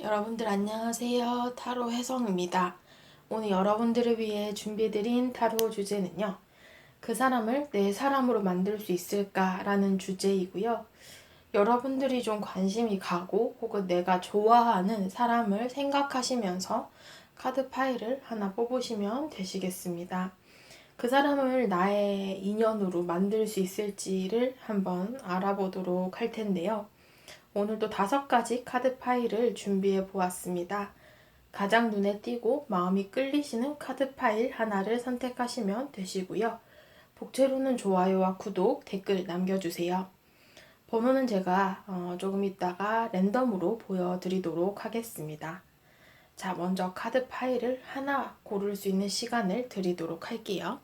여러분들 안녕하세요. 타로 혜성입니다. 오늘 여러분들을 위해 준비해드린 타로 주제는요. 그 사람을 내 사람으로 만들 수 있을까라는 주제이고요. 여러분들이 좀 관심이 가고 혹은 내가 좋아하는 사람을 생각하시면서 카드 파일을 하나 뽑으시면 되시겠습니다. 그 사람을 나의 인연으로 만들 수 있을지를 한번 알아보도록 할 텐데요. 오늘도 5가지 카드 파일을 준비해 보았습니다. 가장 눈에 띄고 마음이 끌리시는 카드 파일 하나를 선택하시면 되시고요. 복채로는 좋아요와 구독, 댓글 남겨주세요. 번호는 제가 조금 있다가 랜덤으로 보여드리도록 하겠습니다. 자, 먼저 카드 파일을 하나 고를 수 있는 시간을 드리도록 할게요.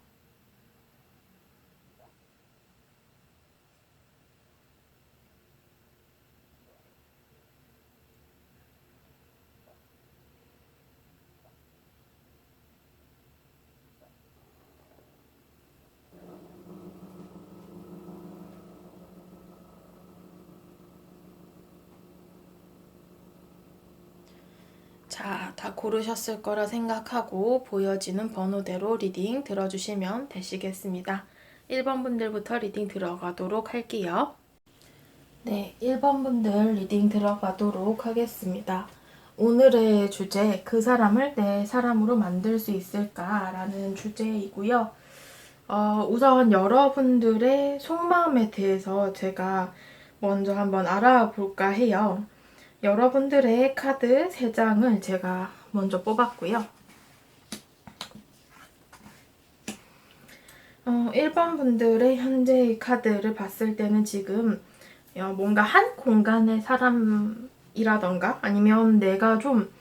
자, 다 고르셨을 거라 생각하고 보여지는 번호대로 리딩 들어주시면 되시겠습니다. 1번 분들부터 리딩 들어가도록 할게요. 네, 1번 분들 리딩 들어가도록 하겠습니다. 오늘의 주제, 그 사람을 내 사람으로 만들 수 있을까라는 주제이고요. 우선 여러분들의 속마음에 대해서 제가 먼저 한번 알아볼까 해요. 여러분들의 카드 3장을 제가 먼저 뽑았고요. 1번 분들의 현재의 카드를 봤을 때는 지금 뭔가 한 공간의 사람이라던가 아니면 내가 좀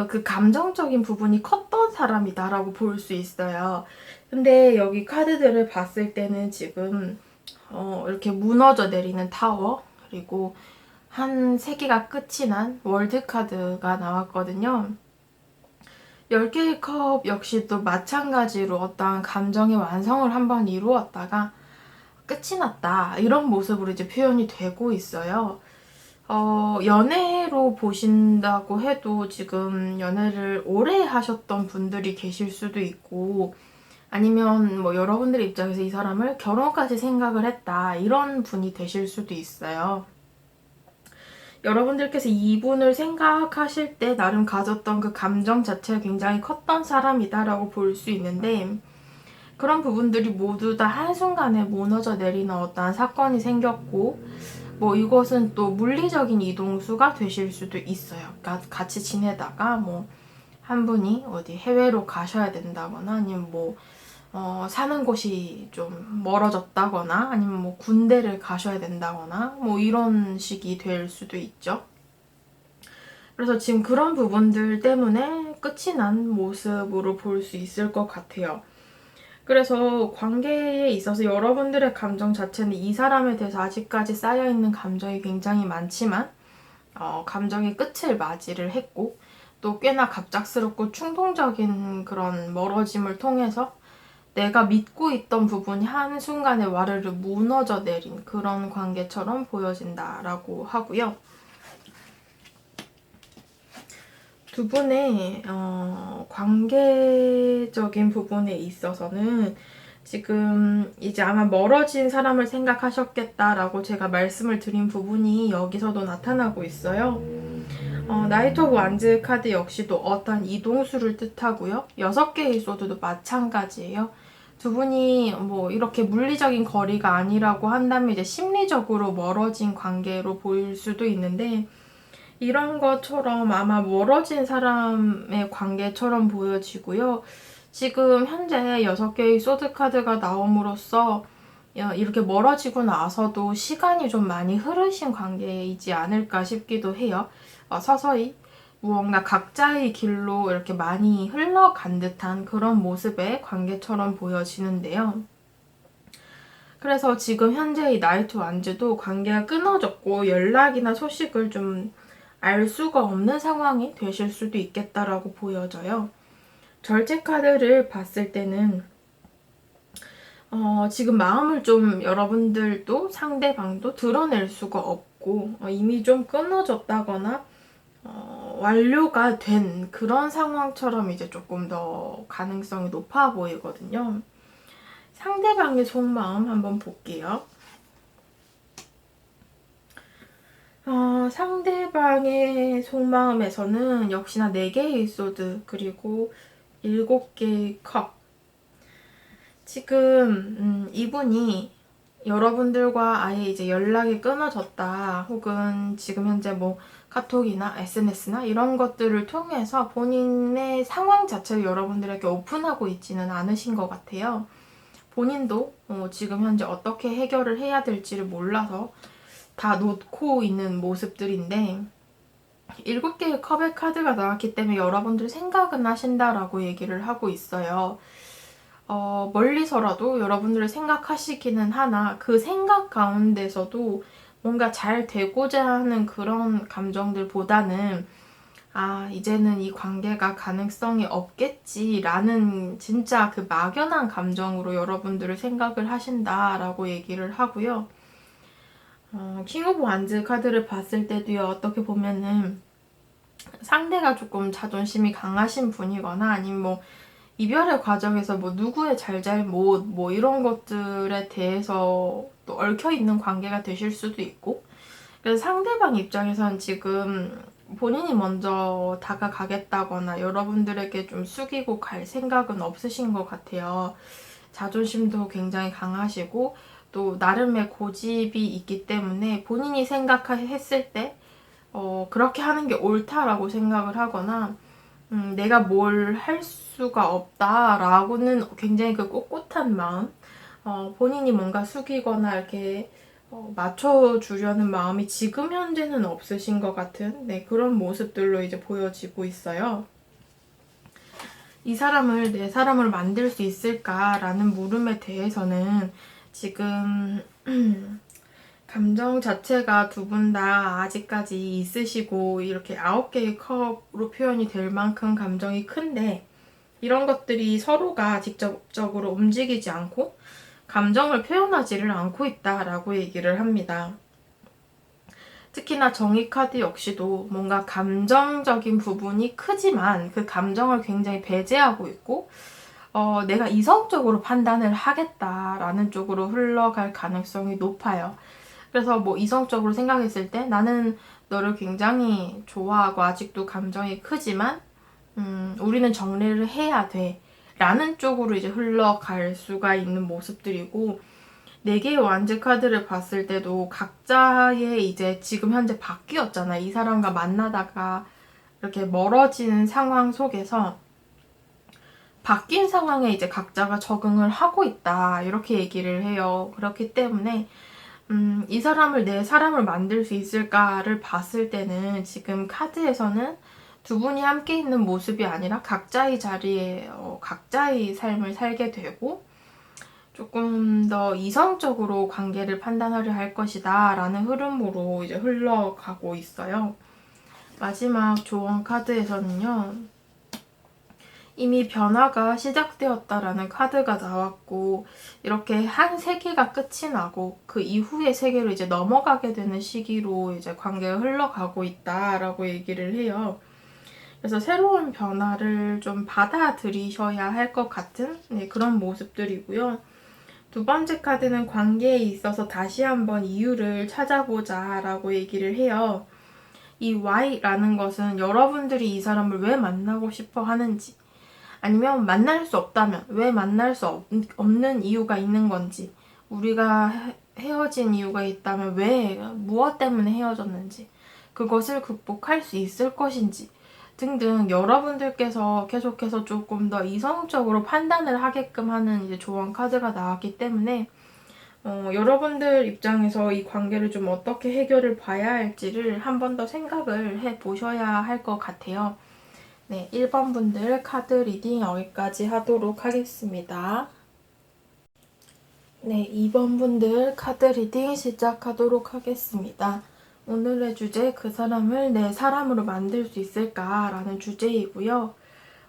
그 감정적인 부분이 컸던 사람이다라고 볼 수 있어요. 근데 여기 카드들을 봤을 때는 지금 이렇게 무너져 내리는 타워, 그리고 한 3개가 끝이 난 월드카드가 나왔거든요. 10개의 컵 역시도 마찬가지로 어떠한 감정의 완성을 한번 이루었다가 끝이 났다, 이런 모습으로 이제 표현이 되고 있어요. 연애로 보신다고 해도 지금 연애를 오래 하셨던 분들이 계실 수도 있고, 아니면 뭐 여러분들의 입장에서 이 사람을 결혼까지 생각을 했다, 이런 분이 되실 수도 있어요. 여러분들께서 이분을 생각하실 때 나름 가졌던 그 감정 자체가 굉장히 컸던 사람이다라고 볼 수 있는데, 그런 부분들이 모두 다 한순간에 무너져 내리는 어떠한 사건이 생겼고, 뭐 이것은 또 물리적인 이동수가 되실 수도 있어요. 그러니까 같이 지내다가 뭐 한 분이 어디 해외로 가셔야 된다거나, 아니면 뭐 사는 곳이 좀 멀어졌다거나, 아니면 뭐 군대를 가셔야 된다거나, 뭐 이런 식이 될 수도 있죠. 그래서 지금 그런 부분들 때문에 끝이 난 모습으로 볼 수 있을 것 같아요. 그래서 관계에 있어서 여러분들의 감정 자체는 이 사람에 대해서 아직까지 쌓여있는 감정이 굉장히 많지만, 감정의 끝을 맞이를 했고, 또 꽤나 갑작스럽고 충동적인 그런 멀어짐을 통해서 내가 믿고 있던 부분이 한순간에 와르르 무너져 내린 그런 관계처럼 보여진다라고 하고요. 두 분의 관계적인 부분에 있어서는 지금 이제 아마 멀어진 사람을 생각하셨겠다라고 제가 말씀을 드린 부분이 여기서도 나타나고 있어요. 나이트 오브 완즈 카드 역시도 어떤 이동수를 뜻하고요. 6개의 소드도 마찬가지예요. 두 분이 뭐 이렇게 물리적인 거리가 아니라고 한다면 이제 심리적으로 멀어진 관계로 보일 수도 있는데, 이런 것처럼 아마 멀어진 사람의 관계처럼 보여지고요. 지금 현재 6개의 소드 카드가 나옴으로써 이렇게 멀어지고 나서도 시간이 좀 많이 흐르신 관계이지 않을까 싶기도 해요. 서서히 무언가 각자의 길로 이렇게 많이 흘러간 듯한 그런 모습의 관계처럼 보여지는데요. 그래서 지금 현재의 나이트 완즈도 관계가 끊어졌고 연락이나 소식을 좀 알 수가 없는 상황이 되실 수도 있겠다라고 보여져요. 절제 카드를 봤을 때는 지금 마음을 좀 여러분들도 상대방도 드러낼 수가 없고, 이미 좀 끊어졌다거나 완료가 된 그런 상황처럼 이제 조금 더 가능성이 높아 보이거든요. 상대방의 속마음 한번 볼게요. 상대방의 속마음에서는 역시나 4개의 소드 그리고 7개의 컵. 지금 이분이 여러분들과 아예 이제 연락이 끊어졌다, 혹은 지금 현재 뭐 카톡이나 SNS나 이런 것들을 통해서 본인의 상황 자체를 여러분들에게 오픈하고 있지는 않으신 것 같아요. 본인도 지금 현재 어떻게 해결을 해야 될지를 몰라서 다 놓고 있는 모습들인데, 7개의 컵의 카드가 나왔기 때문에 여러분들 생각은 하신다라고 얘기를 하고 있어요. 멀리서라도 여러분들을 생각하시기는 하나 그 생각 가운데서도 뭔가 잘 되고자 하는 그런 감정들보다는 이제는 이 관계가 가능성이 없겠지라는 진짜 그 막연한 감정으로 여러분들을 생각을 하신다라고 얘기를 하고요. 킹 오브 완즈 카드를 봤을 때도요, 어떻게 보면은 상대가 조금 자존심이 강하신 분이거나 아니면 뭐 이별의 과정에서 뭐 누구의 잘잘못 뭐 이런 것들에 대해서 또 얽혀있는 관계가 되실 수도 있고, 그래서 상대방 입장에선 지금 본인이 먼저 다가가겠다거나 여러분들에게 좀 숙이고 갈 생각은 없으신 것 같아요. 자존심도 굉장히 강하시고 또 나름의 고집이 있기 때문에 본인이 생각했을 때 그렇게 하는 게 옳다라고 생각을 하거나 내가 뭘 할 수가 없다라고는 굉장히 그 꼿꼿한 마음, 본인이 뭔가 숙이거나 이렇게 맞춰주려는 마음이 지금 현재는 없으신 것 같은 그런 모습들로 이제 보여지고 있어요. 이 사람을 내 사람을 만들 수 있을까라는 물음에 대해서는 지금 감정 자체가 두 분 다 아직까지 있으시고 이렇게 9개의 컵으로 표현이 될 만큼 감정이 큰데, 이런 것들이 서로가 직접적으로 움직이지 않고 감정을 표현하지를 않고 있다라고 얘기를 합니다. 특히나 정의 카드 역시도 뭔가 감정적인 부분이 크지만 그 감정을 굉장히 배제하고 있고 내가 이성적으로 판단을 하겠다라는 쪽으로 흘러갈 가능성이 높아요. 그래서 뭐 이성적으로 생각했을 때 나는 너를 굉장히 좋아하고 아직도 감정이 크지만 우리는 정리를 해야 돼 라는 쪽으로 이제 흘러갈 수가 있는 모습들이고, 4개의 완즈 카드를 봤을 때도 각자의 이제 지금 현재 바뀌었잖아. 이 사람과 만나다가 이렇게 멀어지는 상황 속에서 바뀐 상황에 이제 각자가 적응을 하고 있다, 이렇게 얘기를 해요. 그렇기 때문에 이 사람을 내 사람을 만들 수 있을까를 봤을 때는 지금 카드에서는 두 분이 함께 있는 모습이 아니라 각자의 자리에 각자의 삶을 살게 되고 조금 더 이성적으로 관계를 판단하려 할 것이다 라는 흐름으로 이제 흘러가고 있어요. 마지막 조언 카드에서는요, 이미 변화가 시작되었다라는 카드가 나왔고, 이렇게 한 세계가 끝이 나고 그 이후의 세계로 이제 넘어가게 되는 시기로 이제 관계가 흘러가고 있다라고 얘기를 해요. 그래서 새로운 변화를 좀 받아들이셔야 할 것 같은 그런 모습들이고요. 두 번째 카드는 관계에 있어서 다시 한번 이유를 찾아보자 라고 얘기를 해요. 이 Y라는 것은 여러분들이 이 사람을 왜 만나고 싶어 하는지, 아니면 만날 수 없다면 왜 만날 수 없는 이유가 있는 건지, 우리가 헤어진 이유가 있다면 왜, 무엇 때문에 헤어졌는지, 그것을 극복할 수 있을 것인지 등등 여러분들께서 계속해서 조금 더 이성적으로 판단을 하게끔 하는 이제 조언 카드가 나왔기 때문에 여러분들 입장에서 이 관계를 좀 어떻게 해결을 봐야 할지를 한 번 더 생각을 해 보셔야 할 것 같아요. 네, 1번 분들 카드 리딩 여기까지 하도록 하겠습니다. 네, 2번 분들 카드 리딩 시작하도록 하겠습니다. 오늘의 주제, 그 사람을 내 사람으로 만들 수 있을까? 라는 주제이고요.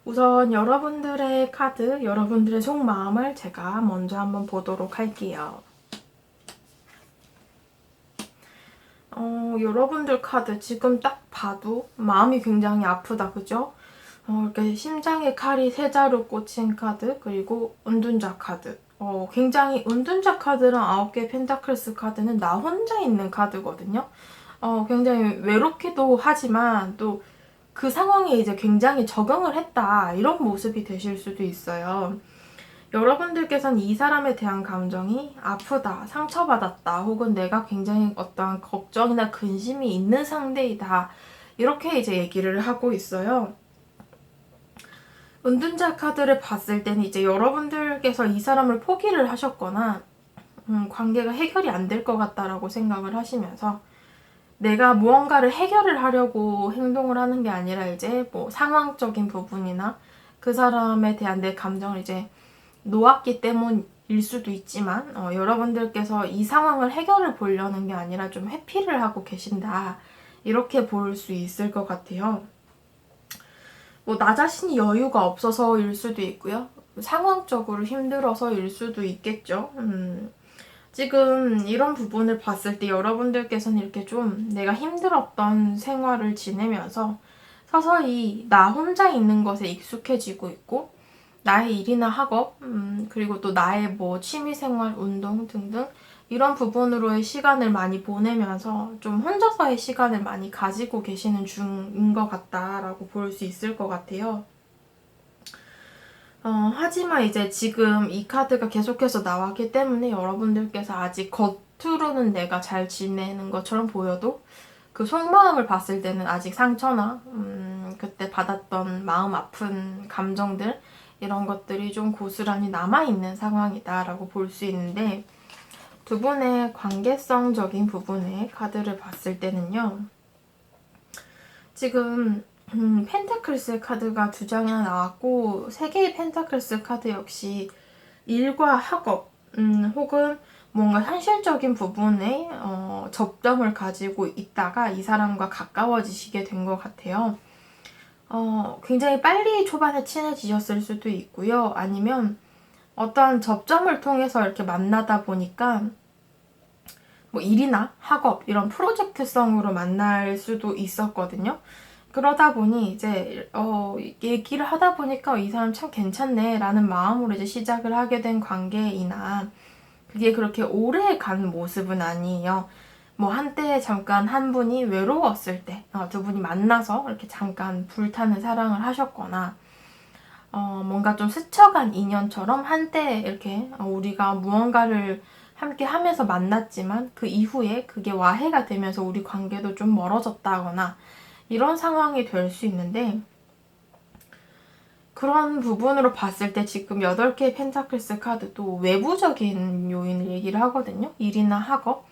우선 여러분들의 카드, 여러분들의 속마음을 제가 먼저 한번 보도록 할게요. 여러분들 카드 지금 딱 봐도 마음이 굉장히 아프다, 그죠? 이렇게 심장에 칼이 세 자루 꽂힌 카드, 그리고 은둔자 카드. 굉장히 은둔자 카드랑 9개 펜타클스 카드는 나 혼자 있는 카드거든요. 굉장히 외롭기도 하지만 또 그 상황에 이제 굉장히 적응을 했다, 이런 모습이 되실 수도 있어요. 여러분들께서는 이 사람에 대한 감정이 아프다, 상처받았다, 혹은 내가 굉장히 어떠한 걱정이나 근심이 있는 상대이다, 이렇게 이제 얘기를 하고 있어요. 은둔자 카드를 봤을 때는 이제 여러분들께서 이 사람을 포기를 하셨거나 관계가 해결이 안 될 것 같다라고 생각을 하시면서 내가 무언가를 해결을 하려고 행동을 하는 게 아니라 이제 뭐 상황적인 부분이나 그 사람에 대한 내 감정을 이제 놓았기 때문일 수도 있지만 여러분들께서 이 상황을 해결을 보려는 게 아니라 좀 회피를 하고 계신다, 이렇게 볼 수 있을 것 같아요. 뭐 나 자신이 여유가 없어서일 수도 있고요. 상황적으로 힘들어서일 수도 있겠죠. 지금 이런 부분을 봤을 때 여러분들께서는 이렇게 좀 내가 힘들었던 생활을 지내면서 서서히 나 혼자 있는 것에 익숙해지고 있고, 나의 일이나 학업, 그리고 또 나의 뭐 취미생활, 운동 등등 이런 부분으로의 시간을 많이 보내면서 좀 혼자서의 시간을 많이 가지고 계시는 중인 것 같다라고 볼 수 있을 것 같아요. 하지만 이제 지금 이 카드가 계속해서 나왔기 때문에 여러분들께서 아직 겉으로는 내가 잘 지내는 것처럼 보여도 그 속마음을 봤을 때는 아직 상처나 그때 받았던 마음 아픈 감정들, 이런 것들이 좀 고스란히 남아있는 상황이다라고 볼 수 있는데, 두 분의 관계성적인 부분의 카드를 봤을 때는요, 지금 펜타클스 카드가 2장이나 나왔고 3개의 펜타클스 카드 역시 일과 학업, 혹은 뭔가 현실적인 부분에 접점을 가지고 있다가 이 사람과 가까워지시게 된 것 같아요. 굉장히 빨리 초반에 친해지셨을 수도 있고요. 아니면 어떠한 접점을 통해서 이렇게 만나다 보니까 뭐 일이나 학업 이런 프로젝트성으로 만날 수도 있었거든요. 그러다 보니 이제 얘기를 하다 보니까 이 사람 참 괜찮네 라는 마음으로 이제 시작을 하게 된 관계이나, 그게 그렇게 오래 간 모습은 아니에요. 뭐 한때 잠깐 한 분이 외로웠을 때 두 분이 만나서 이렇게 잠깐 불타는 사랑을 하셨거나, 뭔가 좀 스쳐간 인연처럼 한때 이렇게 우리가 무언가를 함께 하면서 만났지만 그 이후에 그게 와해가 되면서 우리 관계도 좀 멀어졌다거나 이런 상황이 될 수 있는데, 그런 부분으로 봤을 때 지금 8개의 펜타클스 카드도 외부적인 요인을 얘기를 하거든요. 일이나 학업,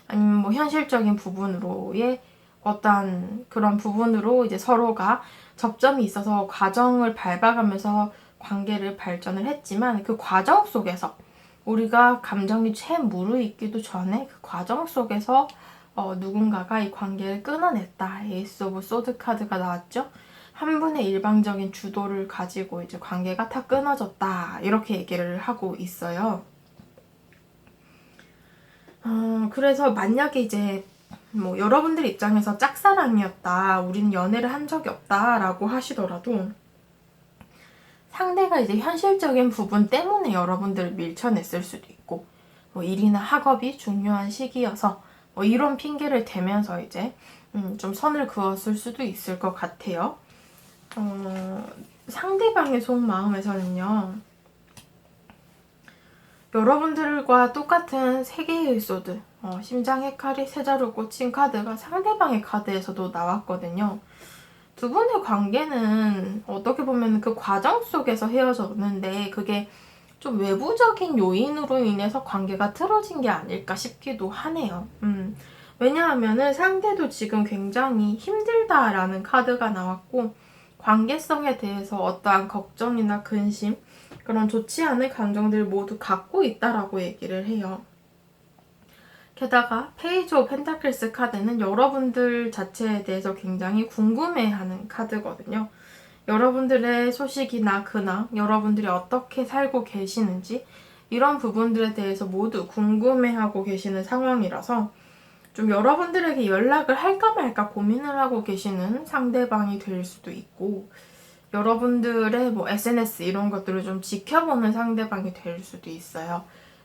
아니면 뭐 현실적인 부분으로의 어떤 그런 부분으로 이제 서로가 접점이 있어서 과정을 밟아가면서 관계를 발전을 했지만, 그 과정 속에서 우리가 감정이 채 무르익기도 전에 그 과정 속에서 누군가가 이 관계를 끊어냈다. 에이스 오브 소드 카드가 나왔죠. 한 분의 일방적인 주도를 가지고 이제 관계가 다 끊어졌다, 이렇게 얘기를 하고 있어요. 그래서 만약에 이제 뭐 여러분들 입장에서 짝사랑이었다, 우리는 연애를 한 적이 없다 라고 하시더라도 상대가 이제 현실적인 부분 때문에 여러분들을 밀쳐냈을 수도 있고, 뭐 일이나 학업이 중요한 시기여서 뭐 이런 핑계를 대면서 이제 좀 선을 그었을 수도 있을 것 같아요. 상대방의 속마음에서는요, 여러분들과 똑같은 3개의 소드, 심장의 칼이 세 자루 꽂힌 카드가 상대방의 카드에서도 나왔거든요. 두 분의 관계는 어떻게 보면 그 과정 속에서 헤어졌는데, 그게 좀 외부적인 요인으로 인해서 관계가 틀어진 게 아닐까 싶기도 하네요. 왜냐하면은 상대도 지금 굉장히 힘들다라는 카드가 나왔고, 관계성에 대해서 어떠한 걱정이나 근심, 그런 좋지 않은 감정들을 모두 갖고 있다라고 얘기를 해요. 게다가 페이지 오브 펜타클스 카드는 여러분들 자체에 대해서 굉장히 궁금해하는 카드거든요. 여러분들의 소식이나 근황, 여러분들이 어떻게 살고 계시는지 이런 부분들에 대해서 모두 궁금해하고 계시는 상황이라서 좀 여러분들에게 연락을 할까 말까 고민을 하고 계시는 상대방이 될 수도 있고, 여러분들의 뭐 SNS 이런 것들을 좀 지켜보는 상대방이 될 수도 있어요.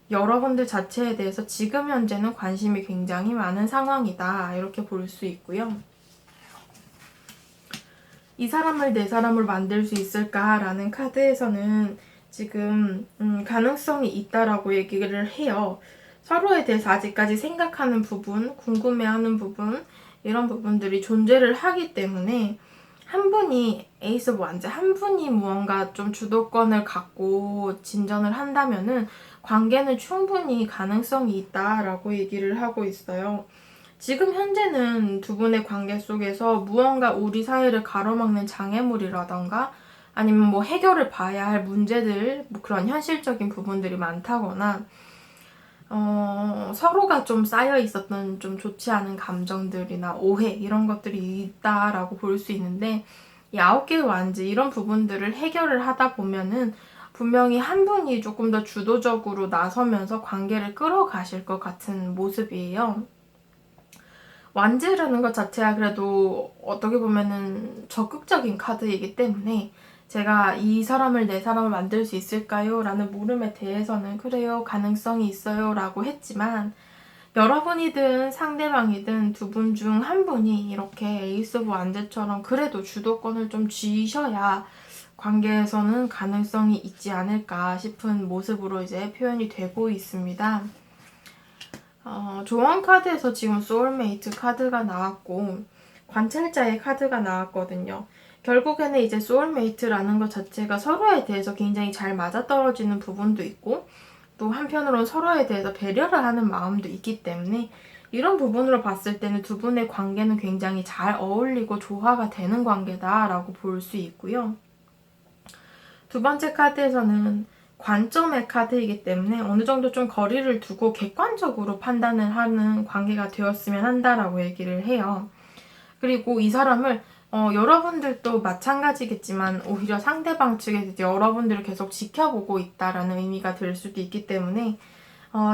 여러분들 자체에 대해서 지금 현재는 관심이 굉장히 많은 상황이다, 이렇게 볼 수 있고요. 이 사람을 내 사람을 만들 수 있을까라는 카드에서는 지금 가능성이 있다라고 얘기를 해요. 서로에 대해서 아직까지 생각하는 부분, 궁금해하는 부분, 이런 부분들이 존재를 하기 때문에 한 분이 에이스 오브 완즈, 한 분이 무언가 좀 주도권을 갖고 진전을 한다면은 관계는 충분히 가능성이 있다라고 얘기를 하고 있어요. 지금 현재는 두 분의 관계 속에서 무언가 우리 사이를 가로막는 장애물이라던가 아니면 뭐 해결을 봐야 할 문제들, 뭐 그런 현실적인 부분들이 많다거나 서로가 좀 쌓여 있었던 좀 좋지 않은 감정들이나 오해 이런 것들이 있다라고 볼 수 있는데, 이 9개의 완즈 이런 부분들을 해결을 하다 보면은 분명히 한 분이 조금 더 주도적으로 나서면서 관계를 끌어가실 것 같은 모습이에요. 완즈라는 것 자체가 그래도 어떻게 보면은 적극적인 카드이기 때문에 제가 이 사람을 내 사람을 만들 수 있을까요? 라는 물음에 대해서는 그래요, 가능성이 있어요 라고 했지만, 여러분이든 상대방이든 두 분 중 한 분이 이렇게 에이스 오브 완즈처럼 그래도 주도권을 좀 쥐셔야 관계에서는 가능성이 있지 않을까 싶은 모습으로 이제 표현이 되고 있습니다. 조언 카드에서 지금 소울메이트 카드가 나왔고 관찰자의 카드가 나왔거든요. 결국에는 이제 소울메이트라는 것 자체가 서로에 대해서 굉장히 잘 맞아떨어지는 부분도 있고, 또 한편으로는 서로에 대해서 배려를 하는 마음도 있기 때문에 이런 부분으로 봤을 때는 두 분의 관계는 굉장히 잘 어울리고 조화가 되는 관계다라고 볼 수 있고요. 두 번째 카드에서는 관점의 카드이기 때문에 어느 정도 좀 거리를 두고 객관적으로 판단을 하는 관계가 되었으면 한다라고 얘기를 해요. 그리고 이 사람을 여러분들도 마찬가지겠지만 오히려 상대방 측에서 여러분들을 계속 지켜보고 있다라는 의미가 될 수도 있기 때문에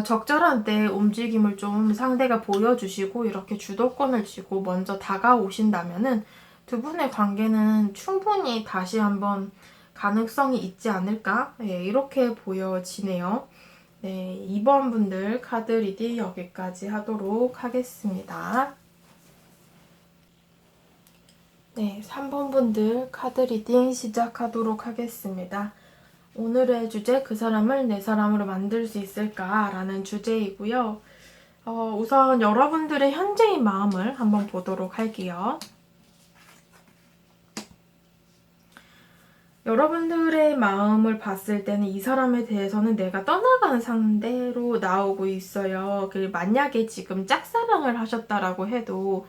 적절한 때 움직임을 좀 상대가 보여주시고 이렇게 주도권을 쥐고 먼저 다가오신다면은 두 분의 관계는 충분히 다시 한번 가능성이 있지 않을까? 네, 이렇게 보여지네요. 네, 2번 분들 카드 리딩 여기까지 하도록 하겠습니다. 네, 3번 분들 카드 리딩 시작하도록 하겠습니다. 오늘의 주제, 그 사람을 내 사람으로 만들 수 있을까? 라는 주제이고요. 우선 여러분들의 현재의 마음을 한번 보도록 할게요. 여러분들의 마음을 봤을 때는 이 사람에 대해서는 내가 떠나가는 상대로 나오고 있어요. 만약에 지금 짝사랑을 하셨다라고 해도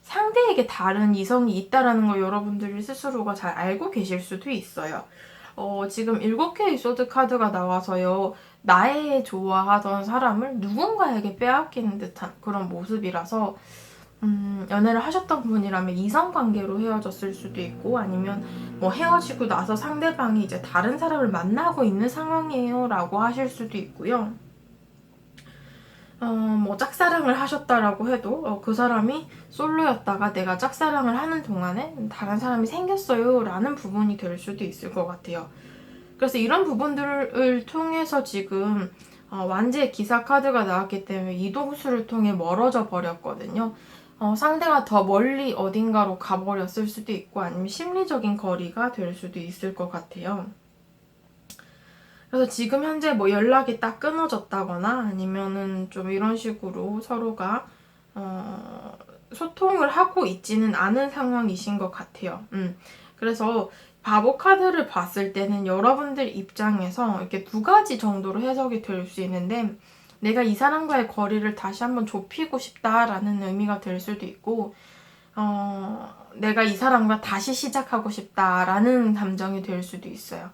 상대에게 다른 이성이 있다라는 걸 여러분들이 스스로가 잘 알고 계실 수도 있어요. 지금 7개의 소드 카드가 나와서요. 나의 좋아하던 사람을 누군가에게 빼앗기는 듯한 그런 모습이라서 연애를 하셨던 분이라면 이성관계로 헤어졌을 수도 있고, 아니면 뭐 헤어지고 나서 상대방이 이제 다른 사람을 만나고 있는 상황이에요 라고 하실 수도 있고요. 뭐 짝사랑을 하셨다라고 해도 그 사람이 솔로였다가 내가 짝사랑을 하는 동안에 다른 사람이 생겼어요 라는 부분이 될 수도 있을 것 같아요. 그래서 이런 부분들을 통해서 지금 완지의 기사 카드가 나왔기 때문에 이동수를 통해 멀어져 버렸거든요. 상대가 더 멀리 어딘가로 가버렸을 수도 있고, 아니면 심리적인 거리가 될 수도 있을 것 같아요. 그래서 지금 현재 뭐 연락이 딱 끊어졌다거나 아니면은 좀 이런 식으로 서로가 소통을 하고 있지는 않은 상황이신 것 같아요. 그래서 바보 카드를 봤을 때는 여러분들 입장에서 이렇게 2가지 정도로 해석이 될 수 있는데, 내가 이 사람과의 거리를 다시 한번 좁히고 싶다라는 의미가 될 수도 있고, 내가 이 사람과 다시 시작하고 싶다라는 감정이 될 수도 있어요.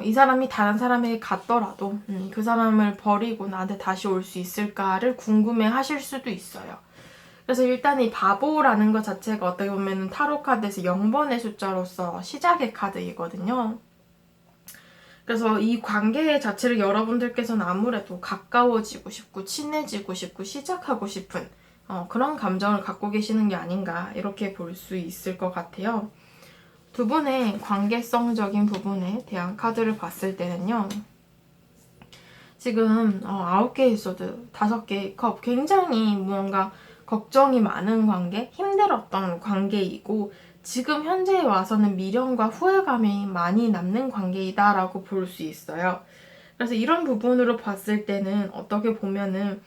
이 사람이 다른 사람에게 갔더라도 그 사람을 버리고 나한테 다시 올 수 있을까를 궁금해 하실 수도 있어요. 그래서 일단 이 바보라는 것 자체가 어떻게 보면 타로 카드에서 0번의 숫자로서 시작의 카드이거든요. 그래서 이 관계 자체를 여러분들께서는 아무래도 가까워지고 싶고 친해지고 싶고 시작하고 싶은 그런 감정을 갖고 계시는 게 아닌가 이렇게 볼 수 있을 것 같아요. 두 분의 관계성적인 부분에 대한 카드를 봤을 때는요. 지금 9개의 소드, 5개의 컵 굉장히 뭔가 걱정이 많은 관계, 힘들었던 관계이고 지금 현재에 와서는 미련과 후회감이 많이 남는 관계이다라고 볼 수 있어요. 그래서 이런 부분으로 봤을 때는 어떻게 보면은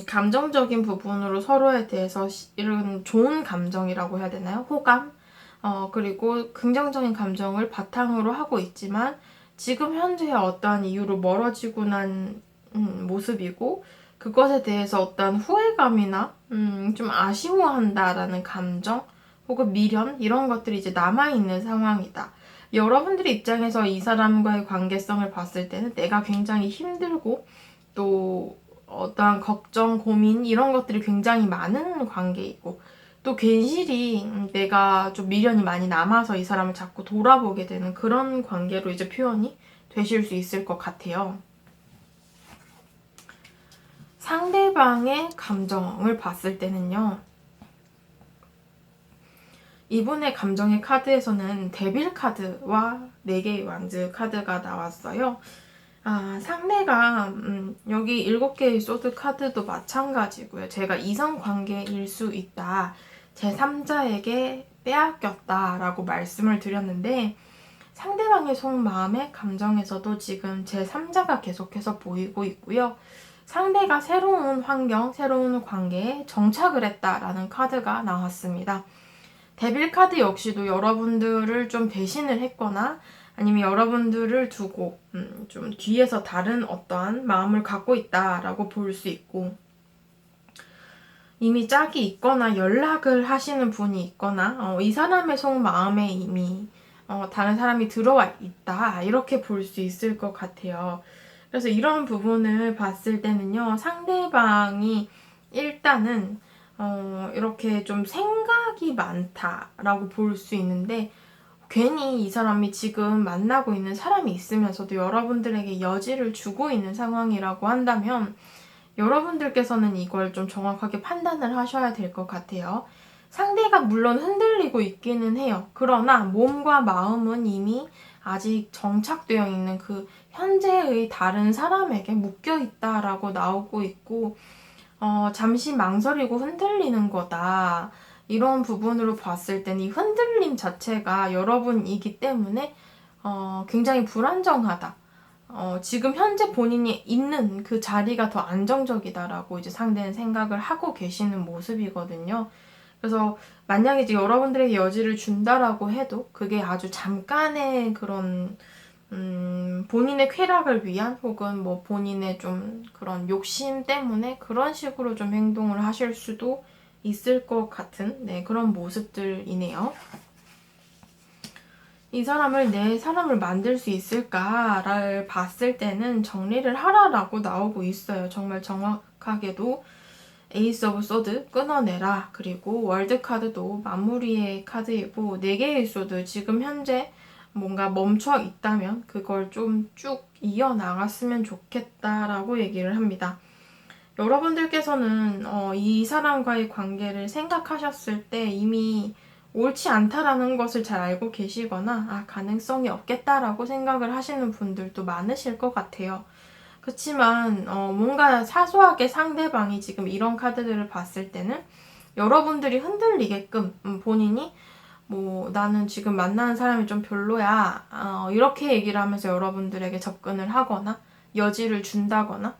감정적인 부분으로 서로에 대해서 이런 좋은 감정이라고 해야 되나요? 호감? 그리고 긍정적인 감정을 바탕으로 하고 있지만 지금 현재 어떠한 이유로 멀어지고 난 모습이고 그것에 대해서 어떠한 후회감이나 좀 아쉬워한다라는 감정 혹은 미련 이런 것들이 이제 남아있는 상황이다. 여러분들의 입장에서 이 사람과의 관계성을 봤을 때는 내가 굉장히 힘들고 또 어떠한 걱정, 고민 이런 것들이 굉장히 많은 관계이고 또 괜시리 내가 좀 미련이 많이 남아서 이 사람을 자꾸 돌아보게 되는 그런 관계로 이제 표현이 되실 수 있을 것 같아요. 상대방의 감정을 봤을 때는요. 이분의 감정의 카드에서는 데빌 카드와 4개의 왕즈 카드가 나왔어요. 상대가 여기 7개의 소드 카드도 마찬가지고요. 제가 이성관계일 수 있다. 제3자에게 빼앗겼다 라고 말씀을 드렸는데 상대방의 속마음의 감정에서도 지금 제3자가 계속해서 보이고 있고요. 상대가 새로운 환경, 새로운 관계에 정착을 했다라는 카드가 나왔습니다. 데빌 카드 역시도 여러분들을 좀 배신을 했거나 아니면 여러분들을 두고 좀 뒤에서 다른 어떠한 마음을 갖고 있다라고 볼 수 있고 이미 짝이 있거나 연락을 하시는 분이 있거나 이 사람의 속마음에 이미 다른 사람이 들어와 있다 이렇게 볼 수 있을 것 같아요. 그래서 이런 부분을 봤을 때는요. 상대방이 일단은 이렇게 좀 생각이 많다라고 볼 수 있는데 괜히 이 사람이 지금 만나고 있는 사람이 있으면서도 여러분들에게 여지를 주고 있는 상황이라고 한다면 여러분들께서는 이걸 좀 정확하게 판단을 하셔야 될 것 같아요. 상대가 물론 흔들리고 있기는 해요. 그러나 몸과 마음은 이미 아직 정착되어 있는 그 현재의 다른 사람에게 묶여 있다라고 나오고 있고 잠시 망설이고 흔들리는 거다. 이런 부분으로 봤을 땐 이 흔들림 자체가 여러분이기 때문에 굉장히 불안정하다. 지금 현재 본인이 있는 그 자리가 더 안정적이다라고 이제 상대는 생각을 하고 계시는 모습이거든요. 그래서 만약에 이제 여러분들에게 여지를 준다라고 해도 그게 아주 잠깐의 그런 본인의 쾌락을 위한 혹은 뭐 본인의 좀 그런 욕심 때문에 그런 식으로 좀 행동을 하실 수도 있을 것 같은 그런 모습들이네요. 이 사람을 내 사람을 만들 수 있을까를 봤을 때는 정리를 하라라고 나오고 있어요. 정말 정확하게도 에이스 오브 소드 끊어내라. 그리고 월드 카드도 마무리의 카드이고 4개의 소드 지금 현재 뭔가 멈춰 있다면 그걸 좀 쭉 이어나갔으면 좋겠다라고 얘기를 합니다. 여러분들께서는 이 사람과의 관계를 생각하셨을 때 이미 옳지 않다라는 것을 잘 알고 계시거나 가능성이 없겠다라고 생각을 하시는 분들도 많으실 것 같아요. 그렇지만 뭔가 사소하게 상대방이 지금 이런 카드들을 봤을 때는 여러분들이 흔들리게끔 본인이 뭐 나는 지금 만나는 사람이 좀 별로야 이렇게 얘기를 하면서 여러분들에게 접근을 하거나 여지를 준다거나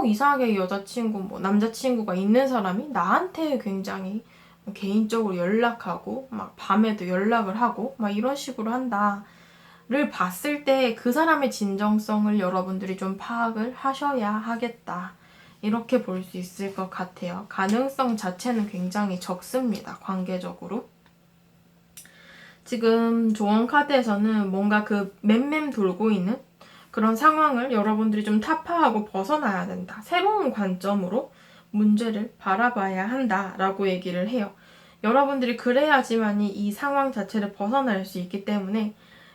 이상하게 여자친구 뭐 남자친구가 있는 사람이 나한테 굉장히 개인적으로 연락하고 막 밤에도 연락을 하고 막 이런 식으로 한다를 봤을 때 그 사람의 진정성을 여러분들이 좀 파악을 하셔야 하겠다. 이렇게 볼 수 있을 것 같아요. 가능성 자체는 굉장히 적습니다. 관계적으로. 지금 조언 카드에서는 뭔가 그 맴맴 돌고 있는 그런 상황을 여러분들이 좀 타파하고 벗어나야 된다. 새로운 관점으로 문제를 바라봐야 한다라고 얘기를 해요. 여러분들이 그래야지만이 이 상황 자체를 벗어날 수 있기 때문에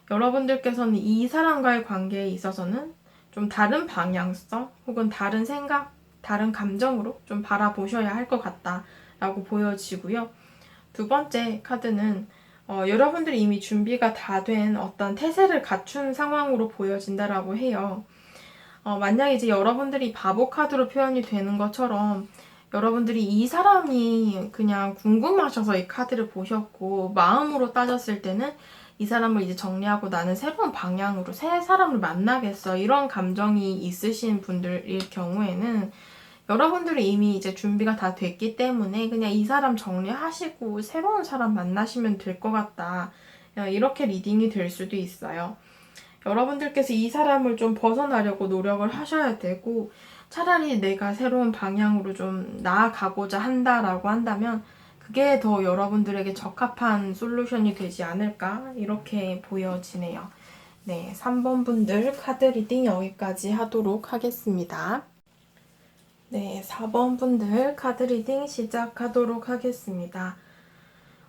여러분들께서는 이 사람과의 관계에 있어서는 좀 다른 방향성 혹은 다른 생각 다른 감정으로 좀 바라보셔야 할 것 같다라고 보여지고요. 두 번째 카드는 여러분들이 이미 준비가 다 된 어떤 태세를 갖춘 상황으로 보여진다라고 해요. 만약에 이제 여러분들이 바보 카드로 표현이 되는 것처럼 여러분들이 이 사람이 그냥 궁금하셔서 이 카드를 보셨고 마음으로 따졌을 때는 이 사람을 이제 정리하고 나는 새로운 방향으로 새 사람을 만나겠어 이런 감정이 있으신 분들일 경우에는 여러분들이 이미 이제 준비가 다 됐기 때문에 그냥 이 사람 정리하시고 새로운 사람 만나시면 될 것 같다. 이렇게 리딩이 될 수도 있어요. 여러분들께서 이 사람을 좀 벗어나려고 노력을 하셔야 되고 차라리 내가 새로운 방향으로 좀 나아가고자 한다라고 한다면 그게 더 여러분들에게 적합한 솔루션이 되지 않을까 이렇게 보여지네요. 네, 3번 분들 카드 리딩 여기까지 하도록 하겠습니다. 네, 4번 분들 카드 리딩 시작하도록 하겠습니다.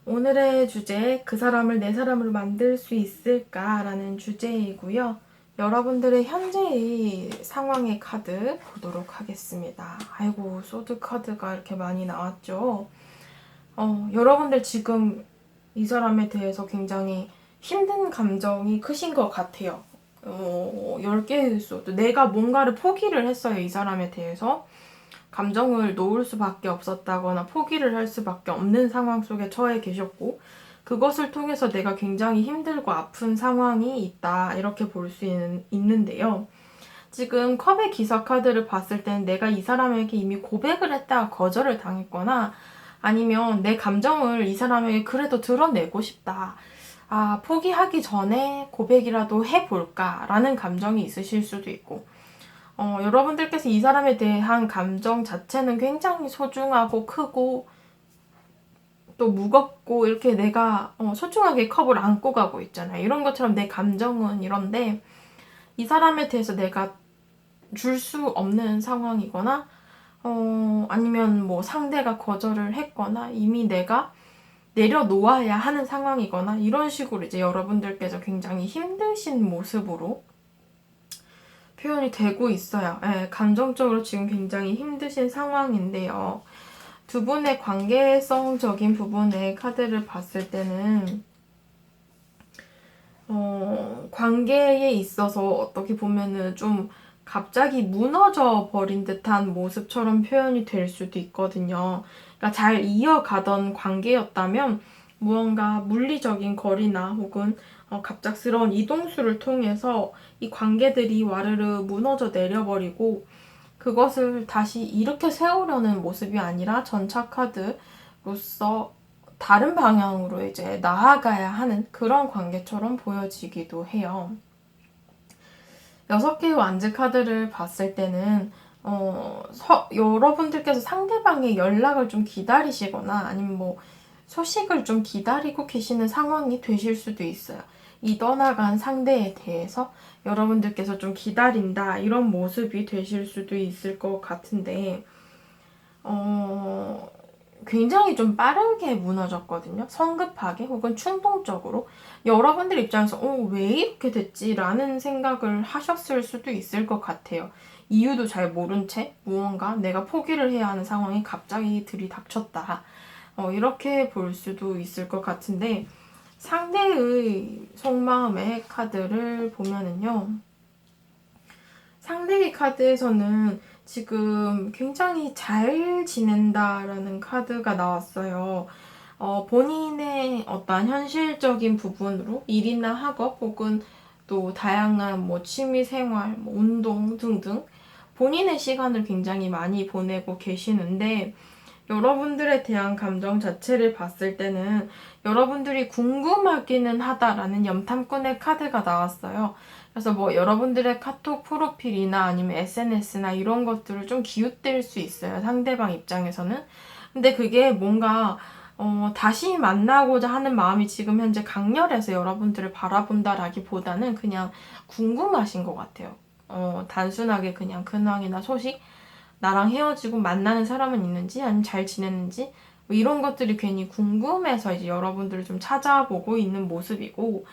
오늘의 주제, 그 사람을 내 사람으로 만들 수 있을까라는 주제이고요. 여러분들의 현재의 상황의 카드 보도록 하겠습니다. 아이고, 소드 카드가 이렇게 많이 나왔죠. 여러분들 지금 이 사람에 대해서 굉장히 힘든 감정이 크신 것 같아요. 10개의 소드. 내가 뭔가를 포기를 했어요, 이 사람에 대해서. 감정을 놓을 수밖에 없었다거나 포기를 할 수밖에 없는 상황 속에 처해 계셨고 그것을 통해서 내가 굉장히 힘들고 아픈 상황이 있다 이렇게 볼 수 있는데요. 지금 컵의 기사 카드를 봤을 때는 내가 이 사람에게 이미 고백을 했다가 거절을 당했거나 아니면 내 감정을 이 사람에게 그래도 드러내고 싶다. 포기하기 전에 고백이라도 해볼까 라는 감정이 있으실 수도 있고 여러분들께서 이 사람에 대한 감정 자체는 굉장히 소중하고 크고 또 무겁고 이렇게 내가 소중하게 컵을 안고 가고 있잖아요. 이런 것처럼 내 감정은 이런데 이 사람에 대해서 내가 줄 수 없는 상황이거나 아니면 뭐 상대가 거절을 했거나 이미 내가 내려놓아야 하는 상황이거나 이런 식으로 이제 여러분들께서 굉장히 힘드신 모습으로 표현이 되고 있어요. 감정적으로 지금 굉장히 힘드신 상황인데요. 두 분의 관계성적인 부분의 카드를 봤을 때는 관계에 있어서 어떻게 보면은 좀 갑자기 무너져 버린 듯한 모습처럼 표현이 될 수도 있거든요. 그러니까 잘 이어가던 관계였다면 무언가 물리적인 거리나 혹은 갑작스러운 이동수를 통해서 이 관계들이 와르르 무너져 내려버리고 그것을 다시 일으켜 세우려는 모습이 아니라 전차 카드로서 다른 방향으로 이제 나아가야 하는 그런 관계처럼 보여지기도 해요. 6개의 완즈 카드를 봤을 때는 여러분들께서 상대방의 연락을 좀 기다리시거나 아니면 뭐 소식을 좀 기다리고 계시는 상황이 되실 수도 있어요. 이 떠나간 상대에 대해서 여러분들께서 좀 기다린다 이런 모습이 되실 수도 있을 것 같은데 굉장히 좀 빠르게 무너졌거든요. 성급하게 혹은 충동적으로 여러분들 입장에서 왜 이렇게 됐지? 라는 생각을 하셨을 수도 있을 것 같아요. 이유도 잘 모른 채 무언가 내가 포기를 해야 하는 상황이 갑자기 들이닥쳤다. 이렇게 볼 수도 있을 것 같은데 상대의 속마음의 카드를 보면은요. 상대의 카드에서는 지금 굉장히 잘 지낸다라는 카드가 나왔어요. 본인의 어떤 현실적인 부분으로 일이나 학업 혹은 또 다양한 뭐 취미생활, 뭐 운동 등등 본인의 시간을 굉장히 많이 보내고 계시는데 여러분들에 대한 감정 자체를 봤을 때는 여러분들이 궁금하기는 하다라는 염탐꾼의 카드가 나왔어요. 그래서 뭐 여러분들의 카톡 프로필이나 아니면 SNS나 이런 것들을 좀 기웃댈 수 있어요. 상대방 입장에서는. 근데 그게 뭔가 다시 만나고자 하는 마음이 지금 현재 강렬해서 여러분들을 바라본다라기보다는 그냥 궁금하신 것 같아요. 단순하게 그냥 근황이나 소식, 나랑 헤어지고 만나는 사람은 있는지 아니면 잘 지냈는지 뭐 이런 것들이 괜히 궁금해서 이제 여러분들을 좀 찾아보고 있는 모습이고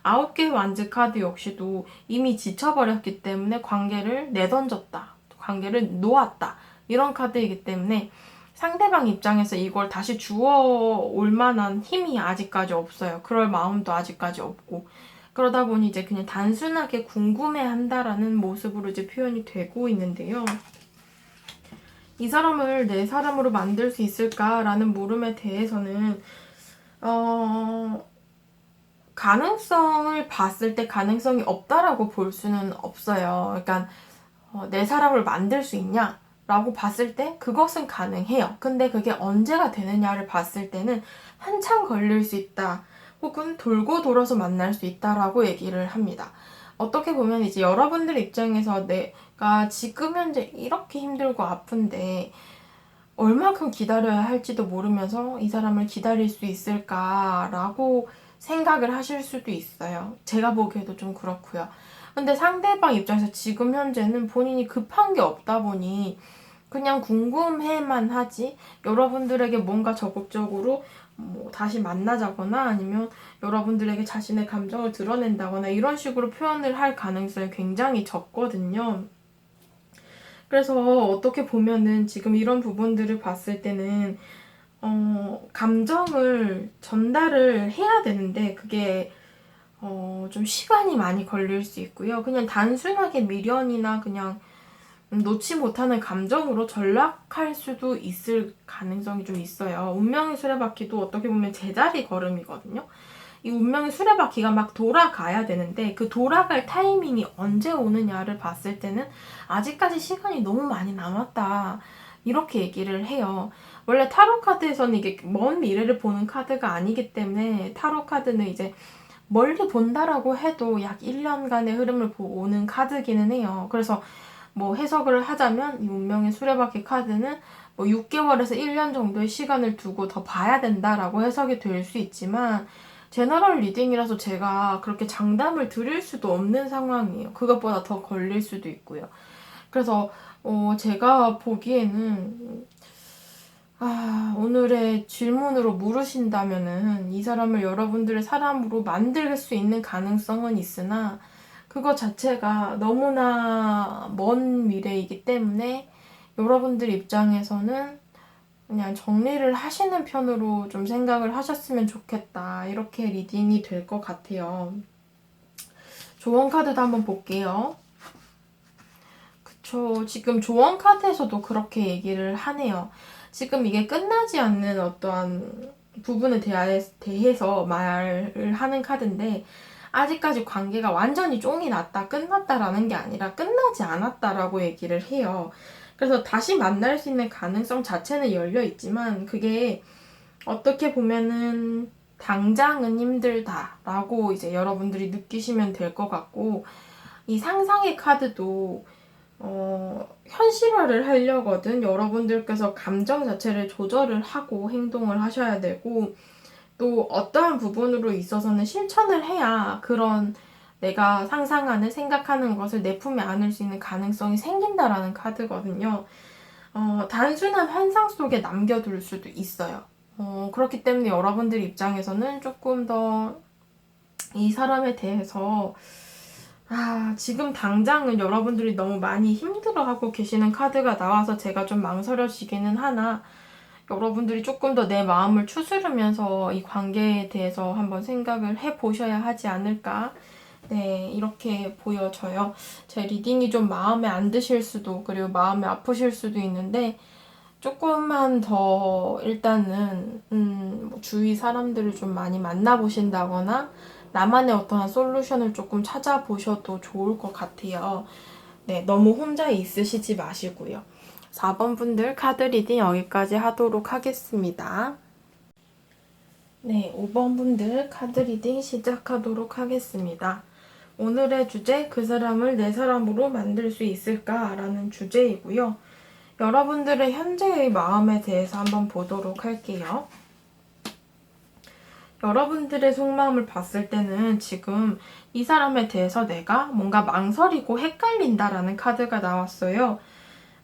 9개의 완즈 카드 역시도 이미 지쳐버렸기 때문에 관계를 내던졌다. 관계를 놓았다. 이런 카드이기 때문에 상대방 입장에서 이걸 다시 주워 올 만한 힘이 아직까지 없어요. 그럴 마음도 아직까지 없고. 그러다 보니 이제 그냥 단순하게 궁금해 한다라는 모습으로 이제 표현이 되고 있는데요. 이 사람을 내 사람으로 만들 수 있을까라는 물음에 대해서는, 가능성을 봤을 때 가능성이 없다라고 볼 수는 없어요. 그러니까, 내 사람을 만들 수 있냐? 라고 봤을 때 그것은 가능해요. 근데 그게 언제가 되느냐를 봤을 때는 한참 걸릴 수 있다. 혹은 돌고 돌아서 만날 수 있다라고 얘기를 합니다. 어떻게 보면 이제 여러분들 입장에서 내가 지금 현재 이렇게 힘들고 아픈데 얼마큼 기다려야 할지도 모르면서 이 사람을 기다릴 수 있을까라고 생각을 하실 수도 있어요. 제가 보기에도 좀 그렇고요. 근데 상대방 입장에서 지금 현재는 본인이 급한 게 없다 보니 그냥 궁금해만 하지, 여러분들에게 뭔가 적극적으로 뭐 다시 만나자거나 아니면 여러분들에게 자신의 감정을 드러낸다거나 이런 식으로 표현을 할 가능성이 굉장히 적거든요. 그래서 어떻게 보면은 지금 이런 부분들을 봤을 때는 감정을 전달을 해야 되는데 그게 좀 시간이 많이 걸릴 수 있고요. 그냥 단순하게 미련이나 그냥 놓지 못하는 감정으로 전락할 수도 있을 가능성이 좀 있어요. 운명의 수레바퀴도 어떻게 보면 제자리 걸음이거든요. 이 운명의 수레바퀴가 막 돌아가야 되는데 그 돌아갈 타이밍이 언제 오느냐를 봤을 때는 아직까지 시간이 너무 많이 남았다. 이렇게 얘기를 해요. 원래 타로 카드에서는 이게 먼 미래를 보는 카드가 아니기 때문에 타로 카드는 이제 멀리 본다라고 해도 약 1년간의 흐름을 보는 카드기는 해요. 그래서 뭐 해석을 하자면 이 운명의 수레바퀴 카드는 뭐 6개월에서 1년 정도의 시간을 두고 더 봐야 된다라고 해석이 될 수 있지만 제너럴 리딩이라서 제가 그렇게 장담을 드릴 수도 없는 상황이에요. 그것보다 더 걸릴 수도 있고요. 그래서 제가 보기에는 오늘의 질문으로 물으신다면은 이 사람을 여러분들의 사람으로 만들 수 있는 가능성은 있으나 그거 자체가 너무나 먼 미래이기 때문에 여러분들 입장에서는 그냥 정리를 하시는 편으로 좀 생각을 하셨으면 좋겠다. 이렇게 리딩이 될 것 같아요. 조언 카드도 한번 볼게요. 그쵸. 지금 조언 카드에서도 그렇게 얘기를 하네요. 지금 이게 끝나지 않는 어떠한 부분에 대해서 말을 하는 카드인데 아직까지 관계가 완전히 쫑이 났다, 끝났다라는 게 아니라 끝나지 않았다라고 얘기를 해요. 그래서 다시 만날 수 있는 가능성 자체는 열려 있지만 그게 어떻게 보면은 당장은 힘들다라고 이제 여러분들이 느끼시면 될 것 같고 이 상상의 카드도 현실화를 하려거든 여러분들께서 감정 자체를 조절을 하고 행동을 하셔야 되고 또 어떠한 부분으로 있어서는 실천을 해야 그런 내가 상상하는 생각하는 것을 내 품에 안을 수 있는 가능성이 생긴다라는 카드거든요. 단순한 환상 속에 남겨둘 수도 있어요. 그렇기 때문에 여러분들 입장에서는 조금 더 이 사람에 대해서 지금 당장은 여러분들이 너무 많이 힘들어하고 계시는 카드가 나와서 제가 좀 망설여지기는 하나 여러분들이 조금 더 내 마음을 추스르면서 이 관계에 대해서 한번 생각을 해보셔야 하지 않을까. 네, 이렇게 보여져요. 제 리딩이 좀 마음에 안 드실 수도 그리고 마음이 아프실 수도 있는데 조금만 더 일단은 뭐 주위 사람들을 좀 많이 만나보신다거나 나만의 어떠한 솔루션을 조금 찾아보셔도 좋을 것 같아요. 네, 너무 혼자 있으시지 마시고요. 4번 분들 카드 리딩 여기까지 하도록 하겠습니다. 네, 5번 분들 카드 리딩 시작하도록 하겠습니다. 오늘의 주제, 그 사람을 내 사람으로 만들 수 있을까? 라는 주제이고요. 여러분들의 현재의 마음에 대해서 한번 보도록 할게요. 여러분들의 속마음을 봤을 때는 지금 이 사람에 대해서 내가 뭔가 망설이고 헷갈린다라는 카드가 나왔어요.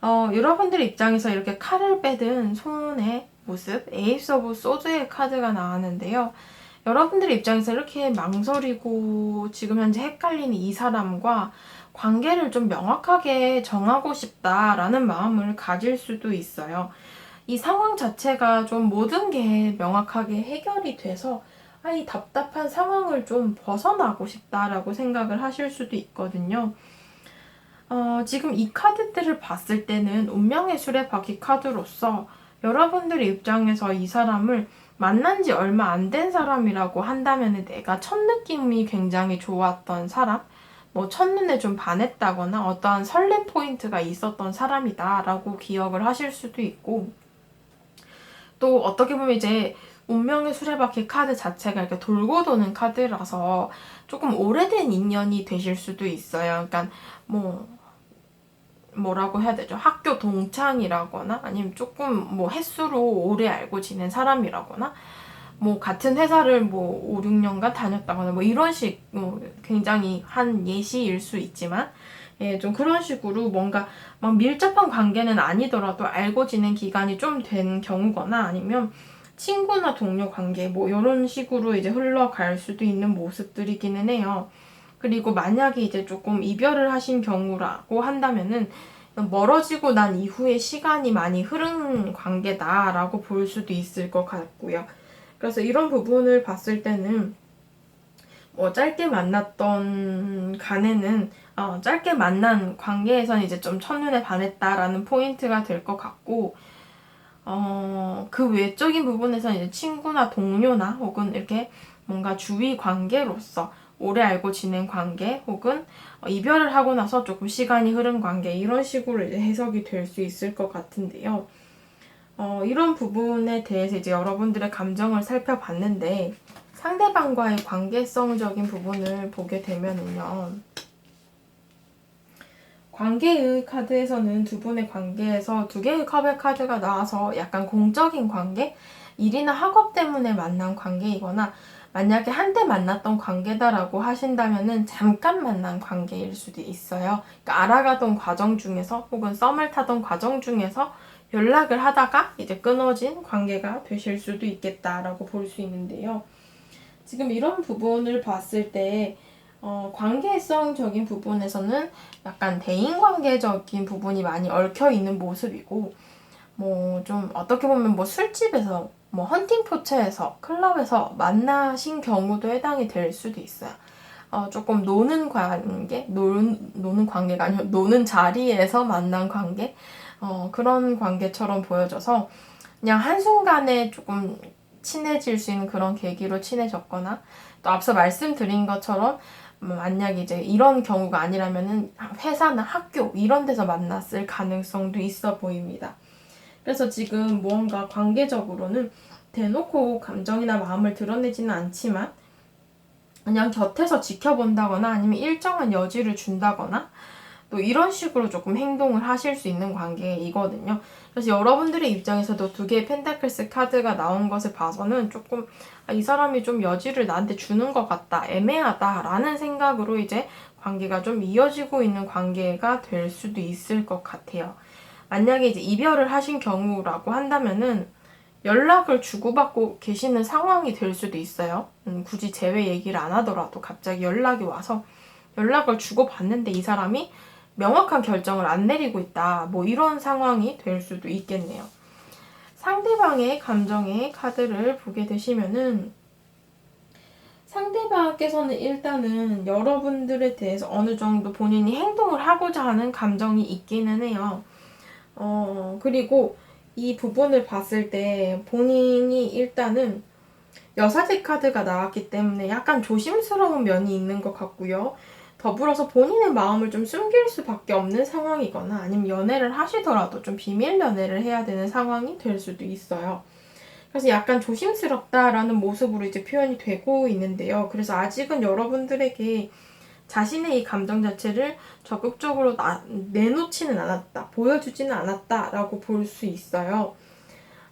여러분들 입장에서 이렇게 칼을 빼든 손의 모습, 에이스 오브 소드의 카드가 나왔는데요. 여러분들 입장에서 이렇게 망설이고 지금 현재 헷갈리는 이 사람과 관계를 좀 명확하게 정하고 싶다라는 마음을 가질 수도 있어요. 이 상황 자체가 좀 모든 게 명확하게 해결이 돼서 이 답답한 상황을 좀 벗어나고 싶다라고 생각을 하실 수도 있거든요. 지금 이 카드들을 봤을 때는 운명의 수레바퀴 카드로서 여러분들의 입장에서 이 사람을 만난 지 얼마 안 된 사람이라고 한다면 내가 첫 느낌이 굉장히 좋았던 사람, 뭐 첫눈에 좀 반했다거나 어떠한 설렘 포인트가 있었던 사람이다 라고 기억을 하실 수도 있고, 또 어떻게 보면 이제 운명의 수레바퀴 카드 자체가 이렇게 돌고 도는 카드라서 조금 오래된 인연이 되실 수도 있어요. 그러니까 뭐라고 해야 되죠? 학교 동창이라거나 아니면 조금 뭐 횟수로 오래 알고 지낸 사람이라거나 뭐 같은 회사를 뭐 5, 6년간 다녔다거나 뭐 이런 식 굉장히 한 예시일 수 있지만 좀 그런 식으로 뭔가 막 밀접한 관계는 아니더라도 알고 지낸 기간이 좀 된 경우거나 아니면 친구나 동료 관계 뭐 이런 식으로 이제 흘러갈 수도 있는 모습들이기는 해요. 그리고 만약에 이제 조금 이별을 하신 경우라고 한다면은 멀어지고 난 이후에 시간이 많이 흐른 관계다라고 볼 수도 있을 것 같고요. 그래서 이런 부분을 봤을 때는 뭐 짧게 만났던 간에는 짧게 만난 관계에서는 이제 좀 첫눈에 반했다라는 포인트가 될 것 같고, 그 외적인 부분에서는 이제 친구나 동료나 혹은 이렇게 뭔가 주위 관계로서 오래 알고 지낸 관계 혹은 이별을 하고 나서 조금 시간이 흐른 관계 이런 식으로 이제 해석이 될 수 있을 것 같은데요. 이런 부분에 대해서 이제 여러분들의 감정을 살펴봤는데 상대방과의 관계성적인 부분을 보게 되면은요. 관계의 카드에서는 두 분의 관계에서 두 개의 컵의 카드가 나와서 약간 공적인 관계, 일이나 학업 때문에 만난 관계이거나 만약에 한때 만났던 관계다라고 하신다면은 잠깐 만난 관계일 수도 있어요. 그러니까 알아가던 과정 중에서 혹은 썸을 타던 과정 중에서 연락을 하다가 이제 끊어진 관계가 되실 수도 있겠다라고 볼 수 있는데요. 지금 이런 부분을 봤을 때 관계성적인 부분에서는 약간 대인관계적인 부분이 많이 얽혀 있는 모습이고, 뭐 좀 어떻게 보면 뭐 술집에서 뭐 헌팅 포차에서 클럽에서 만나신 경우도 해당이 될 수도 있어요. 조금 노는 관계, 노는 관계가 아니고 노는 자리에서 만난 관계, 그런 관계처럼 보여져서 그냥 한순간에 조금 친해질 수 있는 그런 계기로 친해졌거나, 또 앞서 말씀드린 것처럼 만약에 이제 이런 경우가 아니라면은 회사나 학교 이런 데서 만났을 가능성도 있어 보입니다. 그래서 지금 무언가 관계적으로는 대놓고 감정이나 마음을 드러내지는 않지만 그냥 곁에서 지켜본다거나 아니면 일정한 여지를 준다거나 또 이런 식으로 조금 행동을 하실 수 있는 관계이거든요. 그래서 여러분들의 입장에서도 두 개의 펜타클스 카드가 나온 것을 봐서는 조금 이 사람이 좀 여지를 나한테 주는 것 같다, 애매하다라는 생각으로 이제 관계가 좀 이어지고 있는 관계가 될 수도 있을 것 같아요. 만약에 이제 이별을 하신 경우라고 한다면은 연락을 주고받고 계시는 상황이 될 수도 있어요. 굳이 재회 얘기를 안 하더라도 갑자기 연락이 와서 연락을 주고받는데 이 사람이 명확한 결정을 안 내리고 있다. 뭐 이런 상황이 될 수도 있겠네요. 상대방의 감정의 카드를 보게 되시면은 상대방께서는 일단은 여러분들에 대해서 어느 정도 본인이 행동을 하고자 하는 감정이 있기는 해요. 그리고 이 부분을 봤을 때 본인이 일단은 여사제 카드가 나왔기 때문에 약간 조심스러운 면이 있는 것 같고요. 더불어서 본인의 마음을 좀 숨길 수밖에 없는 상황이거나 아니면 연애를 하시더라도 좀 비밀 연애를 해야 되는 상황이 될 수도 있어요. 그래서 약간 조심스럽다라는 모습으로 이제 표현이 되고 있는데요. 그래서 아직은 여러분들에게 자신의 이 감정 자체를 적극적으로 내놓지는 않았다, 보여주지는 않았다라고 볼 수 있어요.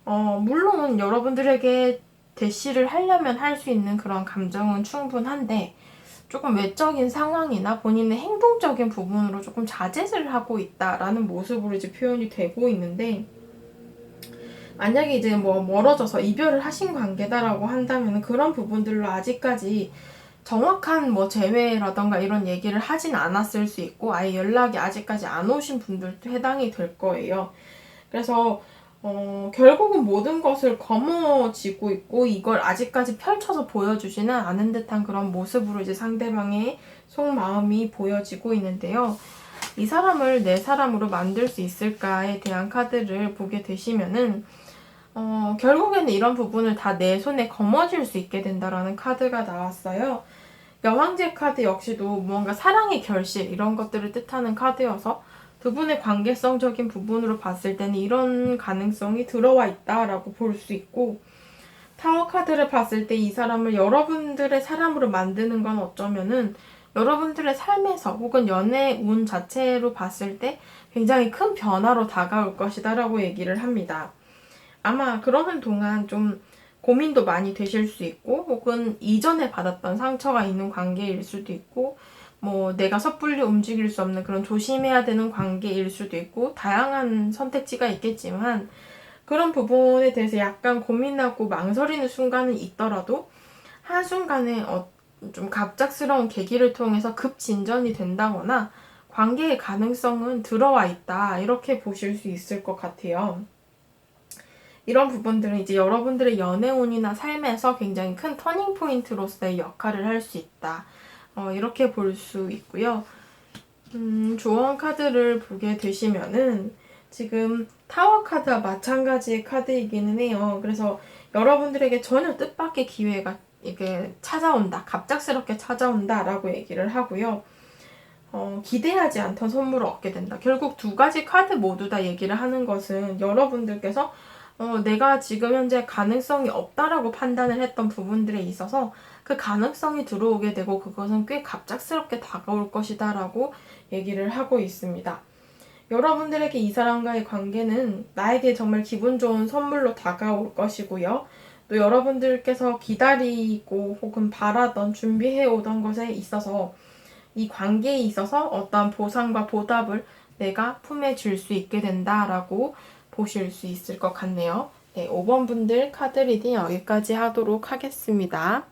물론 여러분들에게 대시를 하려면 할 수 있는 그런 감정은 충분한데 조금 외적인 상황이나 본인의 행동적인 부분으로 조금 자제를 하고 있다라는 모습으로 이제 표현이 되고 있는데, 만약에 이제 뭐 멀어져서 이별을 하신 관계다라고 한다면 그런 부분들로 아직까지 정확한 뭐 재회라던가 이런 얘기를 하진 않았을 수 있고 아예 연락이 아직까지 안 오신 분들도 해당이 될 거예요. 그래서 결국은 모든 것을 거머쥐고 있고 이걸 아직까지 펼쳐서 보여주지는 않은 듯한 그런 모습으로 이제 상대방의 속마음이 보여지고 있는데요. 이 사람을 내 사람으로 만들 수 있을까에 대한 카드를 보게 되시면은 결국에는 이런 부분을 다 내 손에 거머쥘 수 있게 된다라는 카드가 나왔어요. 그러니까 황제 카드 역시도 뭔가 사랑의 결실 이런 것들을 뜻하는 카드여서 두 분의 관계성적인 부분으로 봤을 때는 이런 가능성이 들어와 있다라고 볼 수 있고, 타워 카드를 봤을 때 이 사람을 여러분들의 사람으로 만드는 건 어쩌면은 여러분들의 삶에서 혹은 연애 운 자체로 봤을 때 굉장히 큰 변화로 다가올 것이다 라고 얘기를 합니다. 아마 그러는 동안 좀 고민도 많이 되실 수 있고 혹은 이전에 받았던 상처가 있는 관계일 수도 있고 뭐 내가 섣불리 움직일 수 없는 그런 조심해야 되는 관계일 수도 있고 다양한 선택지가 있겠지만 그런 부분에 대해서 약간 고민하고 망설이는 순간은 있더라도 한순간에 좀 갑작스러운 계기를 통해서 급진전이 된다거나 관계의 가능성은 들어와 있다 이렇게 보실 수 있을 것 같아요. 이런 부분들은 이제 여러분들의 연애운이나 삶에서 굉장히 큰 터닝포인트로서의 역할을 할 수 있다. 이렇게 볼 수 있고요. 조언 카드를 보게 되시면은 지금 타워 카드와 마찬가지의 카드이기는 해요. 그래서 여러분들에게 전혀 뜻밖의 기회가 이게 찾아온다. 갑작스럽게 찾아온다. 라고 얘기를 하고요. 기대하지 않던 선물을 얻게 된다. 결국 두 가지 카드 모두 다 얘기를 하는 것은 여러분들께서 내가 지금 현재 가능성이 없다라고 판단을 했던 부분들에 있어서 그 가능성이 들어오게 되고 그것은 꽤 갑작스럽게 다가올 것이다 라고 얘기를 하고 있습니다. 여러분들에게 이 사람과의 관계는 나에게 정말 기분 좋은 선물로 다가올 것이고요. 또 여러분들께서 기다리고 혹은 바라던 준비해 오던 것에 있어서 이 관계에 있어서 어떠한 보상과 보답을 내가 품에 줄 수 있게 된다라고 보실 수 있을 것 같네요. 네, 5번 분들 카드 리딩 여기까지 하도록 하겠습니다.